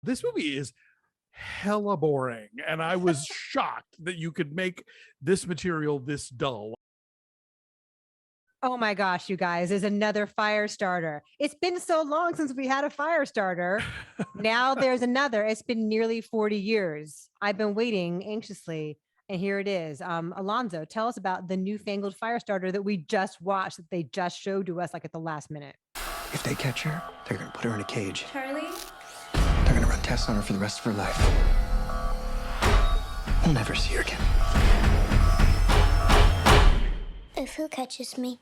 This movie is hella boring, and I was shocked that you could make this material this dull. Oh my gosh, you guys, there's another Firestarter. It's been so long since we had a Firestarter. Now there's another. It's been nearly 40 years. I've been waiting anxiously, and here it is. Alonso, tell us about the newfangled Firestarter that we just watched, that they just showed to us like at the last minute. If they catch her, they're gonna put her in a cage. Charlie? They're gonna run tests on her for the rest of her life. We'll never see her again. If who catches me?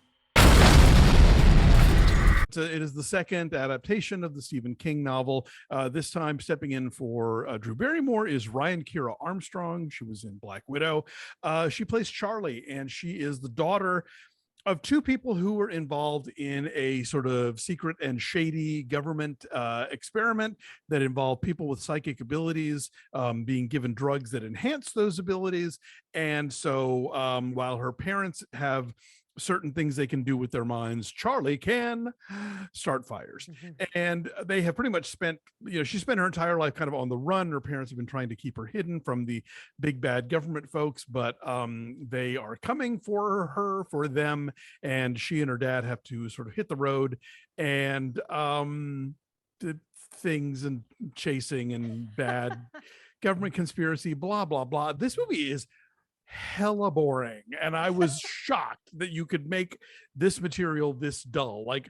It is the second adaptation of the Stephen King novel. This time stepping in for Drew Barrymore is Kiera Armstrong. She was in Black Widow. She plays Charlie, and she is the daughter of two people who were involved in a sort of secret and shady government experiment that involved people with psychic abilities being given drugs that enhance those abilities. And so while her parents have certain things they can do with their minds, Charlie can start fires. And they have pretty much spent, she spent her entire life kind of on the run. Her parents have been trying to keep her hidden from the big bad government folks, but they are coming for her, for them, and she and her dad have to sort of hit the road and the things and chasing and bad government conspiracy, blah blah blah. This movie is hella boring, and I was shocked that you could make this material this dull. Like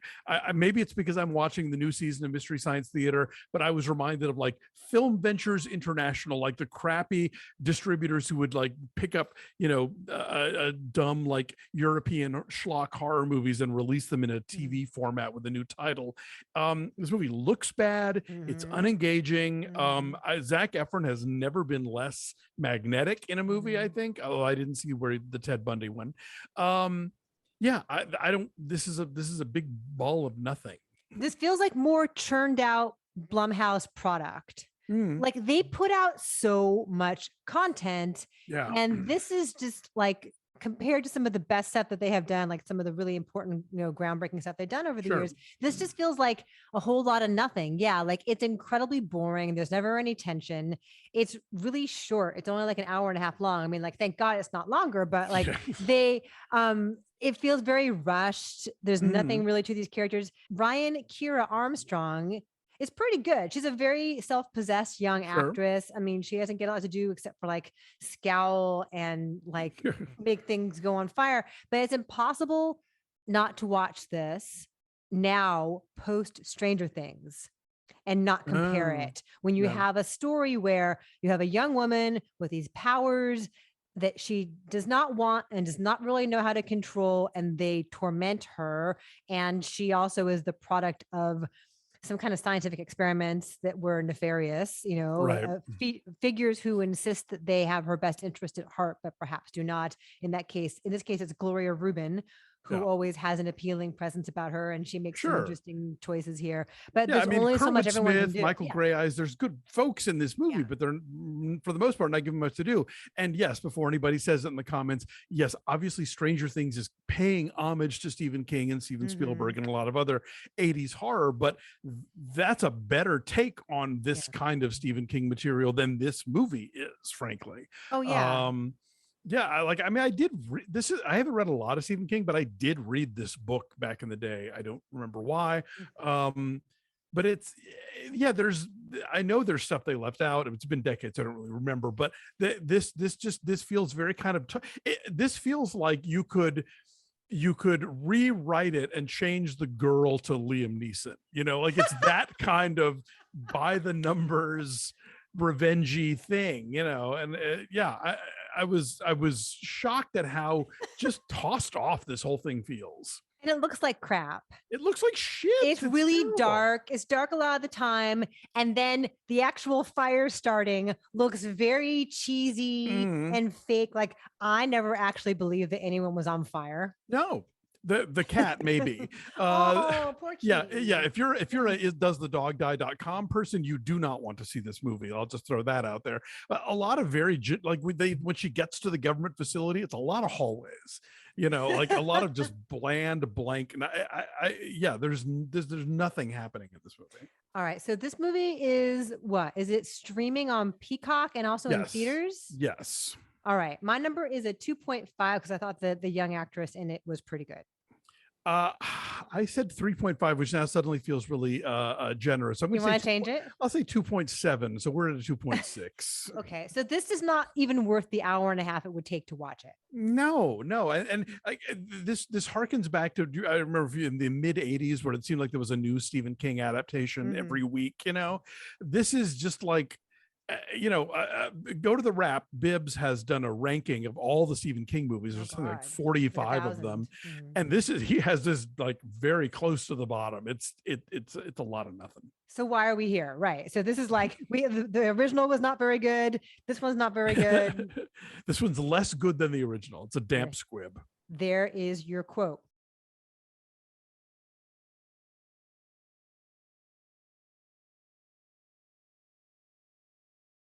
maybe it's because I'm watching the new season of Mystery Science Theater, but I was reminded of like Film Ventures International, like the crappy distributors who would like pick up a dumb like European schlock horror movies and release them in a TV format with a new title. This movie looks bad. It's unengaging. Zac Efron has never been less magnetic in a movie, I think. Oh, I didn't see where the Ted Bundy one. I don't. This is a big ball of nothing. This feels like more churned out Blumhouse product. Like they put out so much content, and this is just like compared to some of the best stuff that they have done, like some of the really important, groundbreaking stuff they've done over the years. This just feels like a whole lot of nothing. Yeah, like it's incredibly boring. There's never any tension. It's really short. It's only like an hour and a half long. I mean, like, thank God it's not longer, but like it feels very rushed. There's nothing really to these characters. Kiera Armstrong is pretty good. She's a very self-possessed young actress. I mean, she doesn't get a lot to do except for like scowl and like make things go on fire. But it's impossible not to watch this now post Stranger Things and not compare it. When you have a story where you have a young woman with these powers that she does not want and does not really know how to control, and they torment her. And she also is the product of some kind of scientific experiments that were nefarious, figures who insist that they have her best interest at heart, but perhaps do not. In this case, it's Gloria Reuben, who always has an appealing presence about her, and she makes some interesting choices here. But there's only so much everyone can do. Michael Grey Eyes, there's good folks in this movie, but they're for the most part not given much to do. And yes, before anybody says it in the comments, yes, obviously Stranger Things is paying homage to Stephen King and Steven Spielberg and a lot of other 80s horror, but that's a better take on this kind of Stephen King material than this movie is, frankly. Oh yeah. I did I haven't read a lot of Stephen King, but I did read this book back in the day. I don't remember why. But I know there's stuff they left out. It's been decades. I don't really remember, but this feels very kind of, this feels like you could rewrite it and change the girl to Liam Neeson, like it's that kind of by the numbers revengey thing, and I was shocked at how just tossed off this whole thing feels. And it looks like crap. It looks like shit. It's really terrible. Dark. It's dark a lot of the time. And then the actual fire starting looks very cheesy and fake. Like I never actually believed that anyone was on fire. No. The cat maybe. Oh, poor yeah. If you're a doesthedogdie.com person, you do not want to see this movie. I'll just throw that out there. A lot of very when she gets to the government facility, it's a lot of hallways. like a lot of just bland blank. And there's nothing happening in this movie. All right. So this movie is what? Is it streaming on Peacock and also in theaters? Yes. All right. My number is a 2.5 because I thought the young actress in it was pretty good. I said 3.5, which now suddenly feels really generous. I'm you want to change it? I'll say 2.7. So we're at a 2.6. Okay. So this is not even worth the hour and a half it would take to watch it. No. And this harkens back to, I remember in the mid 80s where it seemed like there was a new Stephen King adaptation every week, this is just like, go to the Wrap. Bibbs has done a ranking of all the Stephen King movies. There's something like 45 of them, and he has this like very close to the bottom. It's a lot of nothing. So why are we here? Right. So this is like the original was not very good. This one's not very good. This one's less good than the original. It's a damp squib. There is your quote.